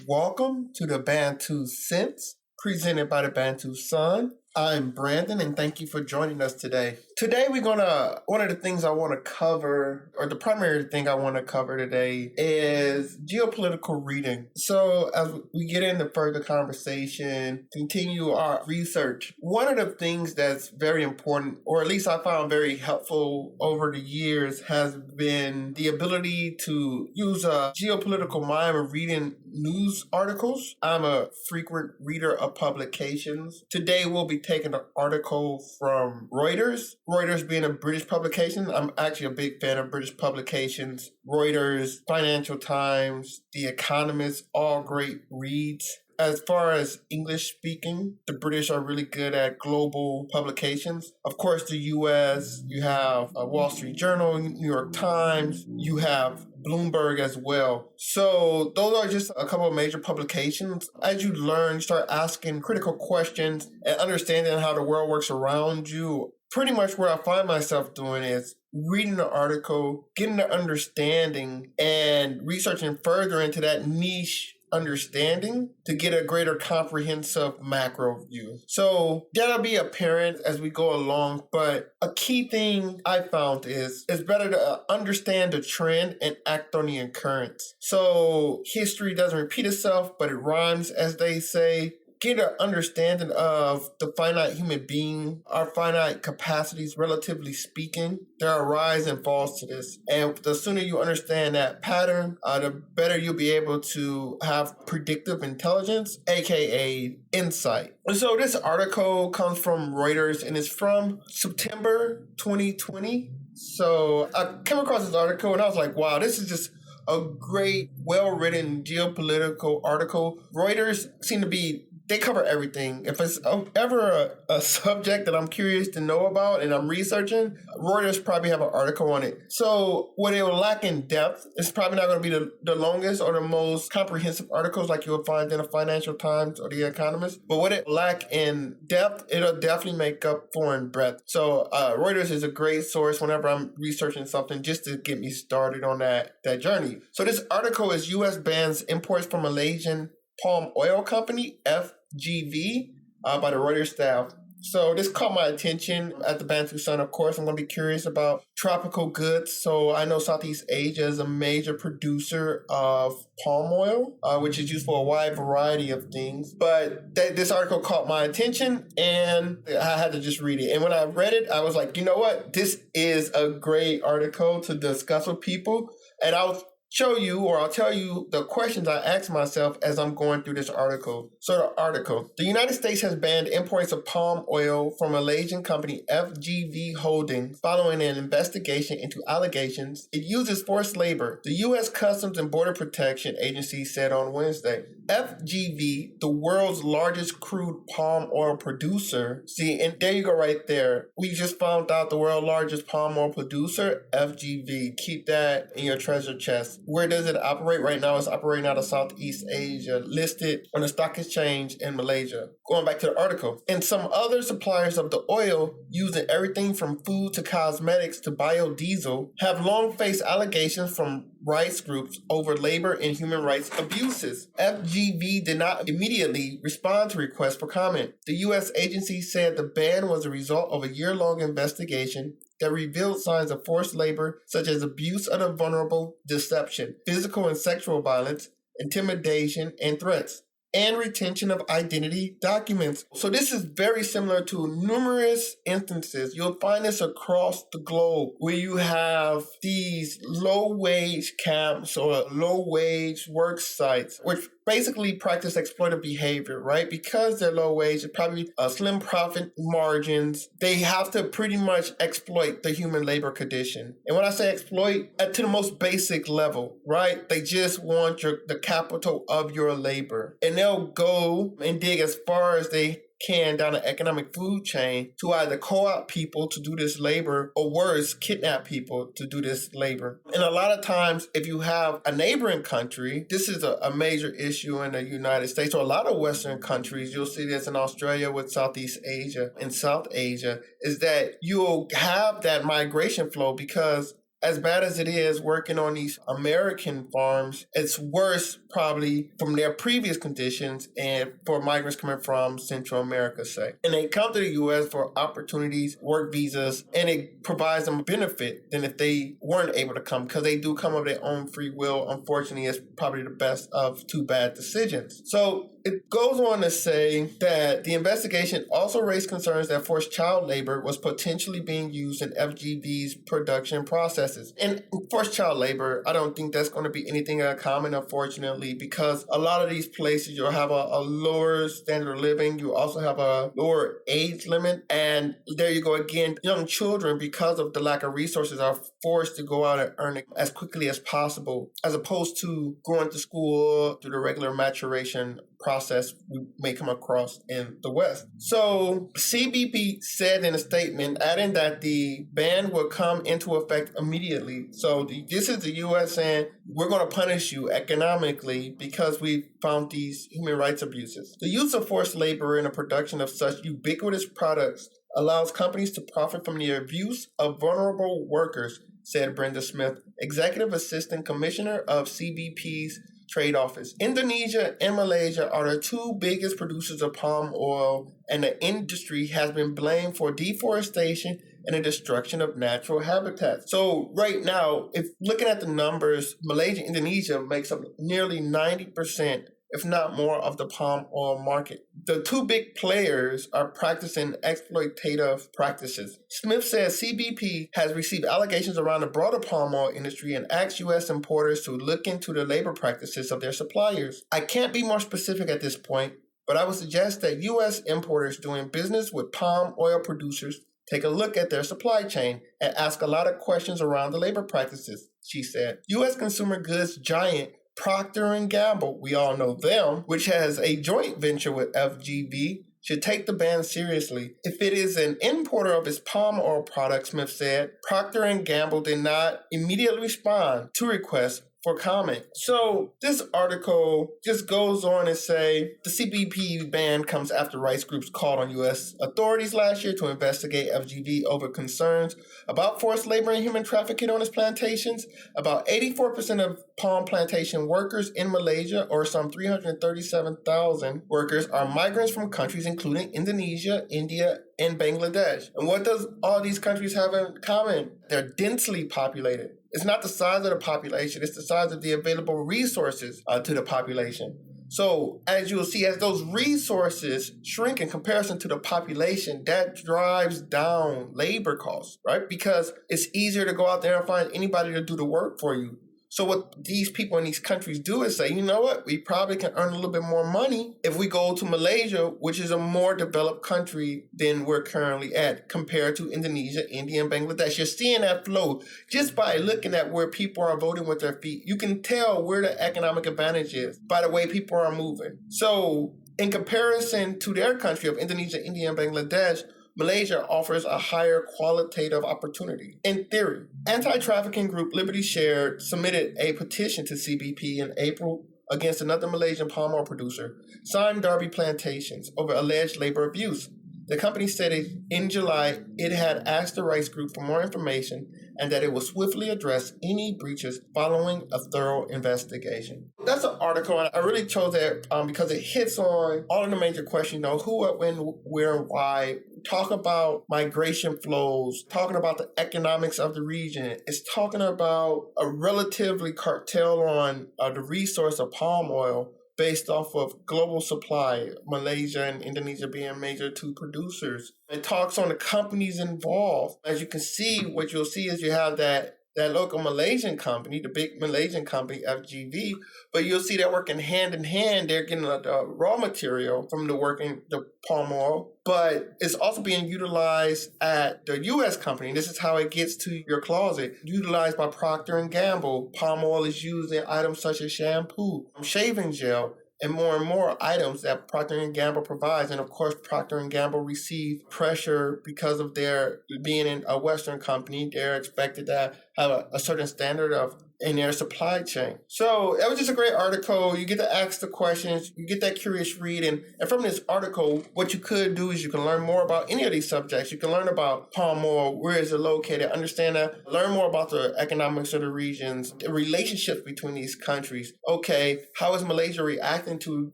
welcome to the Bantu Sense, presented by the Bantu Sun. I'm Brandon, and thank you for joining us today. Today, one of the things I want to cover, or the primary thing I want to cover today, is geopolitical reading. So, as we get into further conversation, continue our research, one of the things that's very important, or at least I found very helpful over the years, has been the ability to use a geopolitical mind when reading news articles. I'm a frequent reader of publications. Today, we'll be taking an article from Reuters. Reuters being a British publication. I'm actually a big fan of British publications. Reuters, Financial Times, The Economist, all great reads. As far as English speaking, the British are really good at global publications. Of course, the US, you have Wall Street Journal, New York Times, you have Bloomberg as well. So those are just a couple of major publications. As you learn, start asking critical questions and understanding how the world works around you. Pretty much where I find myself doing is reading the article, getting the understanding, and researching further into that niche understanding to get a greater comprehensive macro view. So that'll be apparent as we go along, but a key thing I found is it's better to understand the trend and act on the occurrence. So history doesn't repeat itself, but it rhymes, as they say. Get an understanding of the finite human being, our finite capacities, relatively speaking. There are rise and falls to this. And the sooner you understand that pattern, the better you'll be able to have predictive intelligence, aka insight. And so this article comes from Reuters and it's from September 2020. So I came across this article and I was like, wow, this is just a great, well-written geopolitical article. Reuters seem to be they cover everything. If it's ever a subject that I'm curious to know about and I'm researching, Reuters probably have an article on it. So what it will lack in depth, it's probably not going to be the longest or the most comprehensive articles like you'll find in the Financial Times or The Economist. But what it lack in depth, it'll definitely make up for in breadth. So Reuters is a great source whenever I'm researching something just to get me started on that journey. So this article is U.S. bans imports from Malaysian Palm Oil Company, FGV, by the Reuters staff. So this caught my attention at the Bantu Sun. Of course, I'm going to be curious about tropical goods. So I know Southeast Asia is a major producer of palm oil, which is used for a wide variety of things. But this article caught my attention and I had to just read it. And when I read it, I was like, you know what? This is a great article to discuss with people. And I'll tell you the questions I asked myself as I'm going through this article. So the article, the United States has banned imports of palm oil from Malaysian company FGV Holdings following an investigation into allegations it uses forced labor, the U.S. Customs and Border Protection Agency said on Wednesday. FGV, the world's largest crude palm oil producer. See, and there you go right there. We just found out the world's largest palm oil producer, FGV. Keep that in your treasure chest. Where does it operate right now? It's operating out of Southeast Asia, listed on the stock exchange in Malaysia. Going back to the article. And some other suppliers of the oil, using everything from food to cosmetics to biodiesel, have long faced allegations from rights groups over labor and human rights abuses. FGV did not immediately respond to requests for comment. The U.S. agency said the ban was a result of a year-long investigation that revealed signs of forced labor such as abuse of the vulnerable, deception, physical and sexual violence, intimidation, and threats, and retention of identity documents. So this is very similar to numerous instances. You'll find this across the globe where you have these low-wage camps or low-wage work sites, which basically practice exploitative behavior, right? Because they're low wage, it's probably slim profit margins. They have to pretty much exploit the human labor condition. And when I say exploit, to the most basic level, right? They just want the capital of your labor. And they'll go and dig as far as they can down the economic food chain to either co-opt people to do this labor or worse, kidnap people to do this labor. And a lot of times, if you have a neighboring country, this is a major issue in the United States or a lot of Western countries. You'll see this in Australia with Southeast Asia and South Asia, is that you'll have that migration flow because as bad as it is working on these American farms, it's worse probably from their previous conditions and for migrants coming from Central America, say. And they come to the U.S. for opportunities, work visas, and it provides them a benefit than if they weren't able to come, because they do come of their own free will. Unfortunately, it's probably the best of two bad decisions. So it goes on to say that the investigation also raised concerns that forced child labor was potentially being used in FGV's production processes. And forced child labor, I don't think that's going to be anything uncommon, unfortunately, because a lot of these places, you'll have a lower standard of living. You also have a lower age limit. And there you go again. Young children, because of the lack of resources, are forced to go out and earn it as quickly as possible, as opposed to going to school through the regular maturation process we may come across in the West. So CBP said in a statement, adding that the ban will come into effect immediately. So this is the U.S. saying, we're going to punish you economically because we found these human rights abuses. The use of forced labor in the production of such ubiquitous products allows companies to profit from the abuse of vulnerable workers, said Brenda Smith, Executive Assistant Commissioner of CBP's Trade Office. Indonesia and Malaysia are the two biggest producers of palm oil, and the industry has been blamed for deforestation and the destruction of natural habitats. So right now, if looking at the numbers, Malaysia and Indonesia makes up nearly 90%, if not more, of the palm oil market. The two big players are practicing exploitative practices. Smith says CBP has received allegations around the broader palm oil industry and asked U.S. importers to look into the labor practices of their suppliers. I can't be more specific at this point, but I would suggest that U.S. importers doing business with palm oil producers take a look at their supply chain and ask a lot of questions around the labor practices, she said. U.S. consumer goods giant Procter & Gamble, we all know them, which has a joint venture with FGV, should take the ban seriously. If it is an importer of its palm oil products, Smith said, Procter & Gamble did not immediately respond to requests for comment. So this article just goes on and say the CBP ban comes after rights groups called on U.S. authorities last year to investigate FGV over concerns about forced labor and human trafficking on its plantations. About 84% of palm plantation workers in Malaysia, or some 337,000 workers, are migrants from countries including Indonesia, India, and Bangladesh. And what does all these countries have in common? They're densely populated. It's not the size of the population, it's the size of the available resources to the population. So as you'll see, as those resources shrink in comparison to the population, that drives down labor costs, right? Because it's easier to go out there and find anybody to do the work for you. So what these people in these countries do is say, you know what, we probably can earn a little bit more money if we go to Malaysia, which is a more developed country than we're currently at compared to Indonesia, India, and Bangladesh. You're seeing that flow just by looking at where people are voting with their feet. You can tell where the economic advantage is by the way people are moving. So in comparison to their country of Indonesia, India, and Bangladesh, Malaysia offers a higher qualitative opportunity. In theory, anti-trafficking group Liberty Shared submitted a petition to CBP in April against another Malaysian palm oil producer, Sime Darby Plantations, over alleged labor abuse. The company said in July it had asked the rights group for more information and that it will swiftly address any breaches following a thorough investigation. That's an article, and I really chose that because it hits on all of the major questions, who, what, when, where, and why. Talk about migration flows, talking about the economics of the region. It's talking about a relatively cartel on the resource of palm oil based off of global supply, Malaysia and Indonesia being major two producers. It talks on the companies involved. As you can see, what you'll see is you have that local Malaysian company, the big Malaysian company, FGV, but you'll see they're working hand in hand. They're getting the raw material from the palm oil, but it's also being utilized at the U.S. company. This is how it gets to your closet. Utilized by Procter & Gamble. Palm oil is used in items such as shampoo, shaving gel, and more items that Procter & Gamble provides. And of course, Procter & Gamble received pressure because of their being in a Western company. They're expected to have a certain standard of in their supply chain. So that was just a great article. You get to ask the questions, you get that curious read, and from this article, what you could do is you can learn more about any of these subjects. You can learn about palm oil, where is it located, understand that, learn more about the economics of the regions, the relationships between these countries. Okay, how is Malaysia reacting to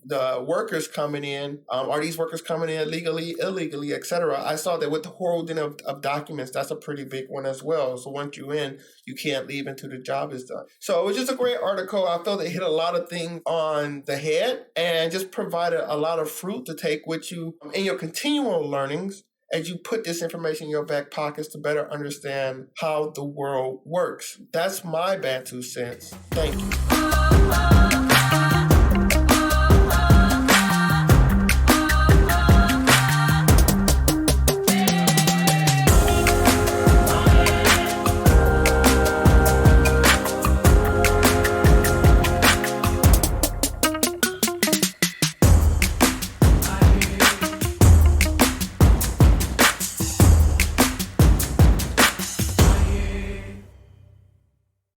the workers coming in? Are these workers coming in legally, illegally, etc.? I saw that with the holding of documents, that's a pretty big one as well. So once you're in, you can't leave until the job is done. So it was just a great article. I felt it hit a lot of things on the head and just provided a lot of fruit to take with you in your continual learnings as you put this information in your back pockets to better understand how the world works. That's my Bantu sense. Thank you.